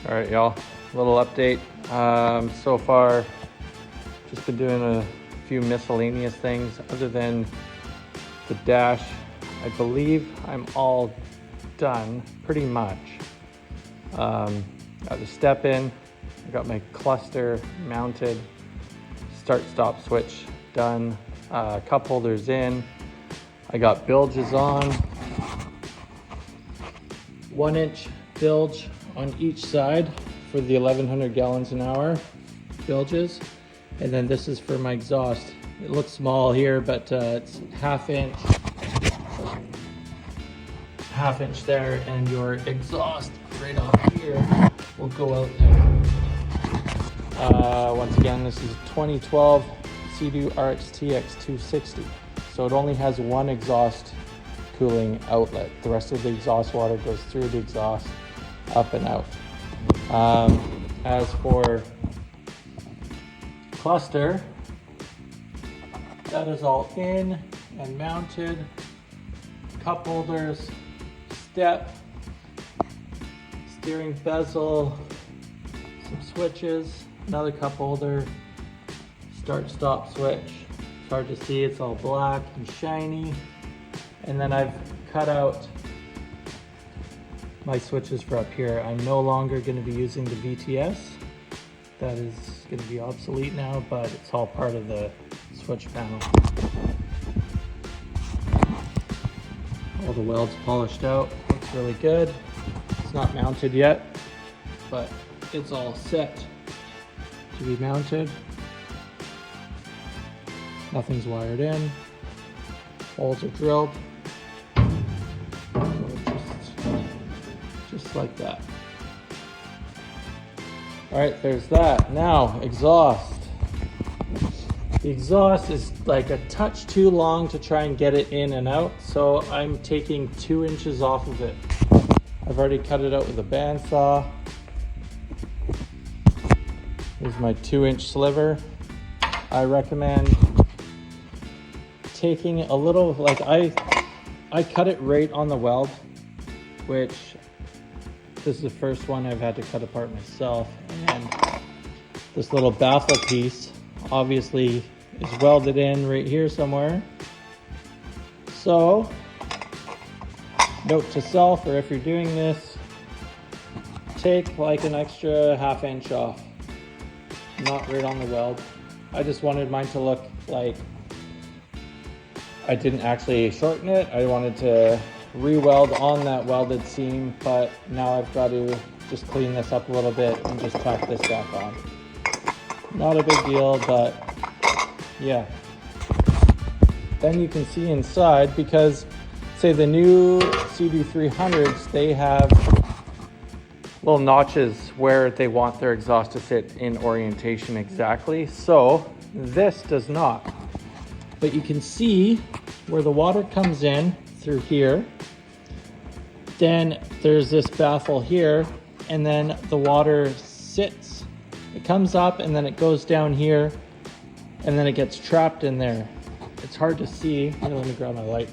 All right, y'all, little update. So far, just been doing a few miscellaneous things other than the dash. I believe I'm all done, pretty much. Got the step in, I got my cluster mounted, start-stop switch done, cup holders in, I got bilges on, 1-inch bilge on each side for the 1100 gallons an hour bilges, and then this is for my exhaust. It looks small here, but it's half inch there, and your exhaust right off here will go out there. Once again, this is 2012 Sea-Doo RX-TX 260, so it only has one exhaust cooling outlet. The rest of the exhaust water goes through the exhaust up and out. As for cluster, that is all in and mounted. Cup holders, step, steering bezel, some switches, another cup holder, start-stop switch. It's hard to see, it's all black and shiny. And then I've cut out my switches for up here. I'm no longer going to be using the VTS. That is going to be obsolete now, but it's all part of the switch panel. All the welds polished out, looks really good. It's not mounted yet, but it's all set to be mounted. Nothing's wired in. Holes are drilled. Just like that. All right, there's that. Now, exhaust. The exhaust is like a touch too long to try and get it in and out, so I'm taking 2 inches off of it. I've already cut it out with a bandsaw. Here's my 2-inch sliver. I recommend taking a little, like I cut it right on the weld, which this is the first one I've had to cut apart myself. And this little baffle piece obviously is welded in right here somewhere. So, note to self, or if you're doing this, take like an extra ½ inch off, not right on the weld. I just wanted mine to look like I didn't actually shorten it. I wanted to re-weld on that welded seam, but now I've got to just clean this up a little bit and just tack this back on. Not a big deal, but yeah. Then you can see inside, because say the new Sea-Doo 300s, they have little notches where they want their exhaust to sit in orientation exactly. So this does not. But you can see where the water comes in through here. Then there's this baffle here, and then the water sits. It comes up and then it goes down here, and then it gets trapped in there. It's hard to see. Here, let me grab my light.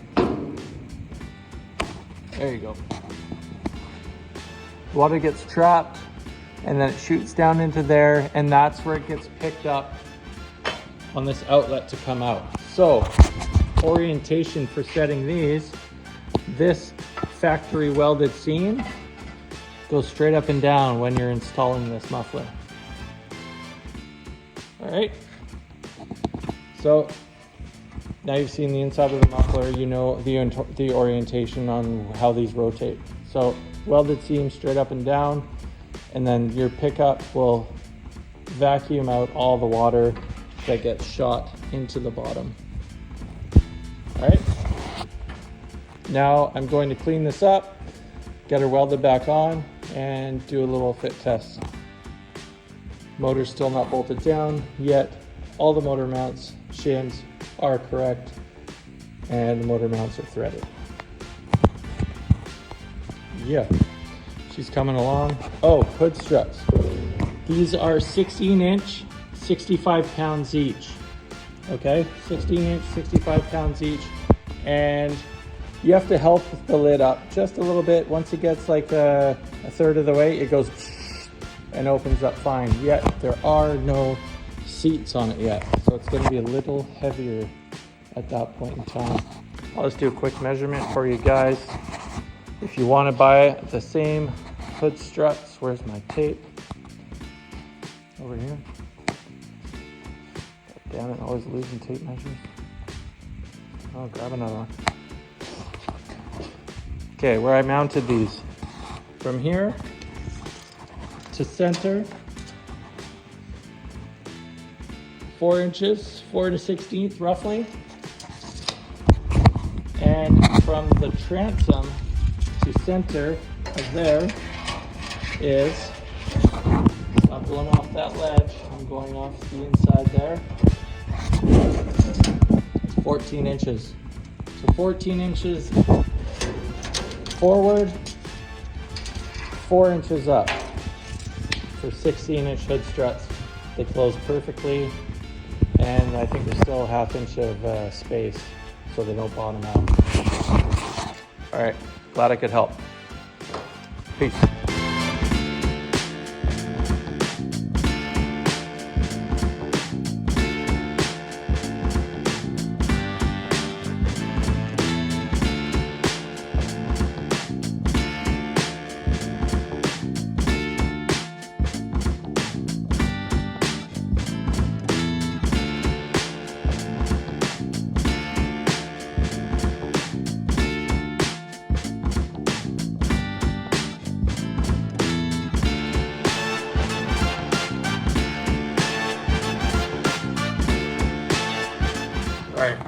There you go. Water gets trapped and then it shoots down into there, and that's where it gets picked up on this outlet to come out. So, orientation for setting these, this factory welded seam goes straight up and down when you're installing this muffler. All right, so now you've seen the inside of the muffler, you know the orientation on how these rotate. So welded seam straight up and down, and then your pickup will vacuum out all the water that gets shot into the bottom. All right, now I'm going to clean this up, get her welded back on, and do a little fit test. Motor's still not bolted down yet. All the motor mounts, shims are correct, and the motor mounts are threaded. Yeah, she's coming along. Oh, hood struts. These are 16-inch, 65 pounds each. Okay, 16-inch, 65 pounds each. And you have to help the lid up just a little bit. Once it gets like a third of the way, it goes and opens up fine, yet there are no seats on it yet. So it's gonna be a little heavier at that point in time. I'll just do a quick measurement for you guys. If you wanna buy the same hood struts, where's my tape? Over here. God damn it, always losing tape measures. Oh, grab another one. Okay, where I mounted these. From here to center, 4 inches, 4 to 16th roughly. And from the transom to center of there is, I'm going off that ledge, I'm going off the inside there, it's 14 inches. So 14 inches forward, 4 inches up for 16-inch hood struts. They close perfectly, and I think there's still a ½ inch of space so they don't bottom out. All right, glad I could help. Peace. Right,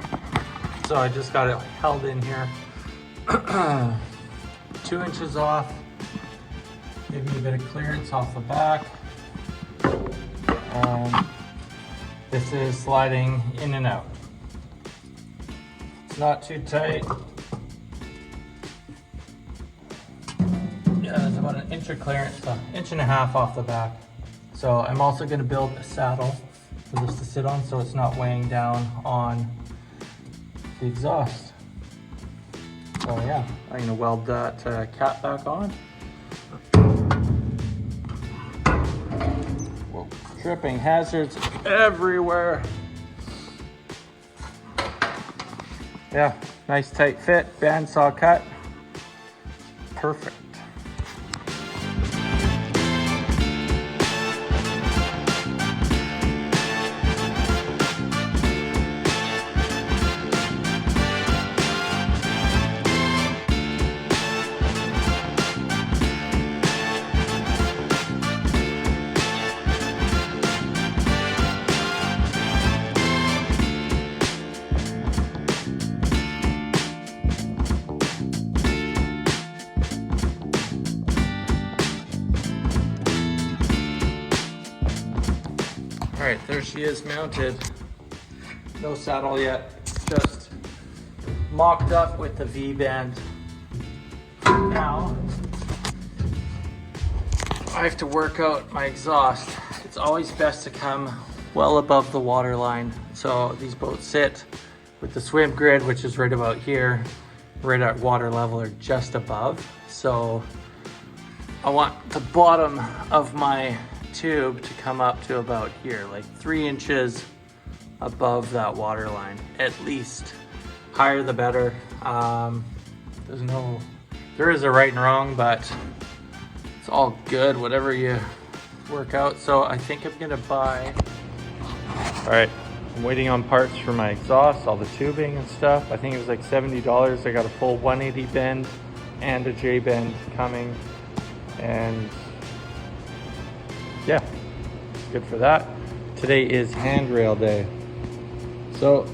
so I just got it held in here. 2 inches off, give me a bit of clearance off the back. This is sliding in and out. It's not too tight. Yeah, there's about 1 inch of clearance, so 1.5 inches off the back. So I'm also going to build a saddle for this to sit on so it's not weighing down on the exhaust. So yeah, I'm gonna weld that cap back on. Whoa, tripping hazards everywhere. Yeah, nice tight fit, bandsaw cut. Perfect. All right, there she is mounted. No saddle yet, just mocked up with the V-band. Now, I have to work out my exhaust. It's always best to come well above the water line. So these boats sit with the swim grid, which is right about here, right at water level or just above. So I want the bottom of my tube to come up to about here, like 3 inches above that water line, at least. Higher the better. There is a right and wrong, but it's all good, whatever you work out. So I think I'm gonna buy, all right, I'm waiting on parts for my exhaust, all the tubing and stuff. I think it was like $70. I got a full 180 bend and a J bend coming, and yeah, good for that. Today is handrail day. So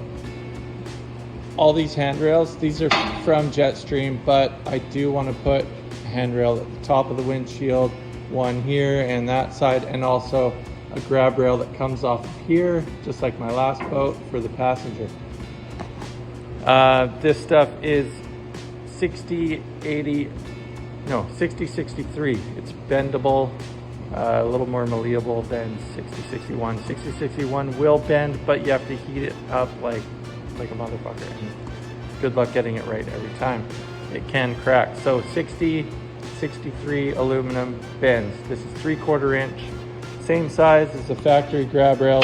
all these handrails, these are from Jetstream, but I do want to put a handrail at the top of the windshield, one here and that side, and also a grab rail that comes off of here, just like my last boat, for the passenger. This stuff is 60-63. It's bendable. A little more malleable than 60-61. 60-61 will bend, but you have to heat it up like a motherfucker. And good luck getting it right every time. It can crack. So 60 63 aluminum bends. This is 3/4 inch, same size as the factory grab rail.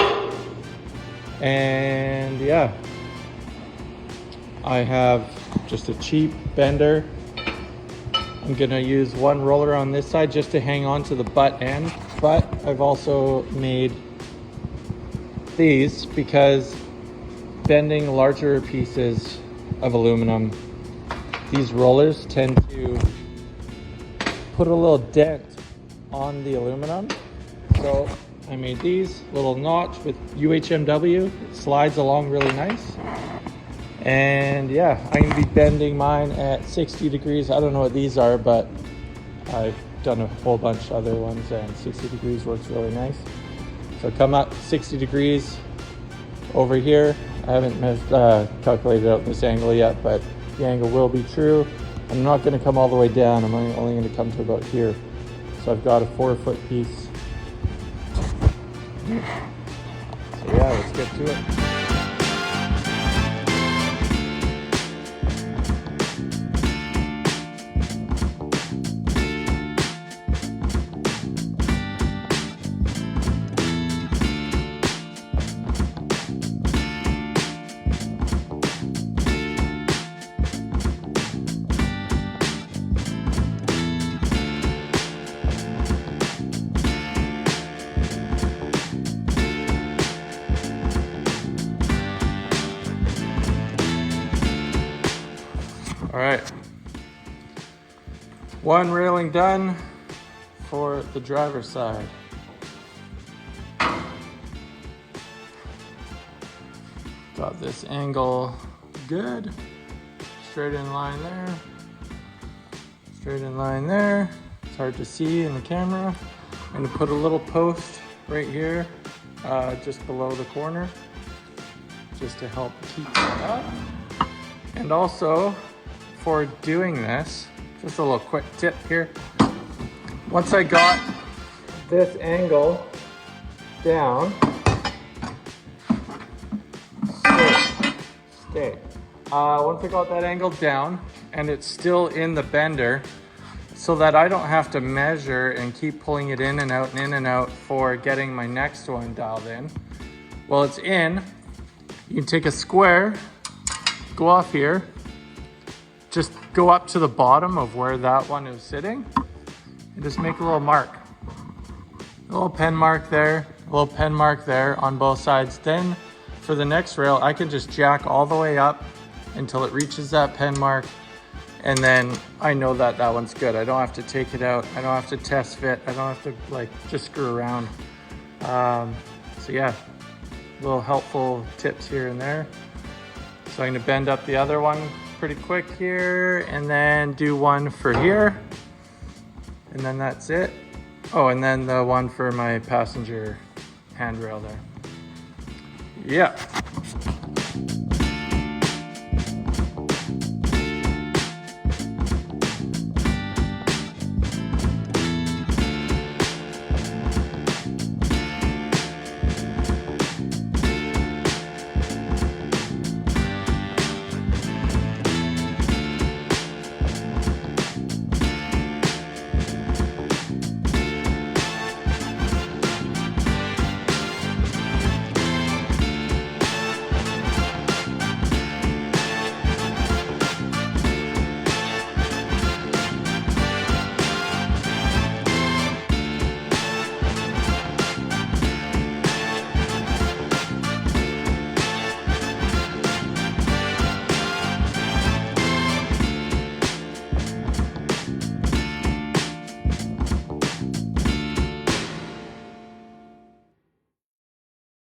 And yeah, I have just a cheap bender. I'm gonna use one roller on this side just to hang on to the butt end, but I've also made these because bending larger pieces of aluminum, these rollers tend to put a little dent on the aluminum. So I made these little notch with UHMW. It slides along really nice. And yeah, I'm gonna be bending mine at 60 degrees. I don't know what these are, but I've done a whole bunch of other ones and 60 degrees works really nice. So come up 60 degrees over here. I haven't calculated out this angle yet, but the angle will be true. I'm not gonna come all the way down. I'm only gonna come to about here. So I've got a 4-foot piece. So yeah, let's get to it. All right, one railing done for the driver's side. Got this angle good. Straight in line there. Straight in line there. It's hard to see in the camera. I'm gonna put a little post right here, just below the corner, just to help keep that up. And also, for doing this, just a little quick tip here. Once I got this angle down, stay. Once I got that angle down and it's still in the bender, so that I don't have to measure and keep pulling it in and out and in and out for getting my next one dialed in. Well, it's in. You can take a square, go off here, just go up to the bottom of where that one is sitting and just make a little mark. A little pen mark there, a little pen mark there on both sides. Then for the next rail, I can just jack all the way up until it reaches that pen mark. And then I know that that one's good. I don't have to take it out. I don't have to test fit. I don't have to just screw around. So yeah, little helpful tips here and there. So I'm gonna bend up the other one pretty quick here and then do one for here. And then that's it. Oh, and then the one for my passenger handrail there. Yeah.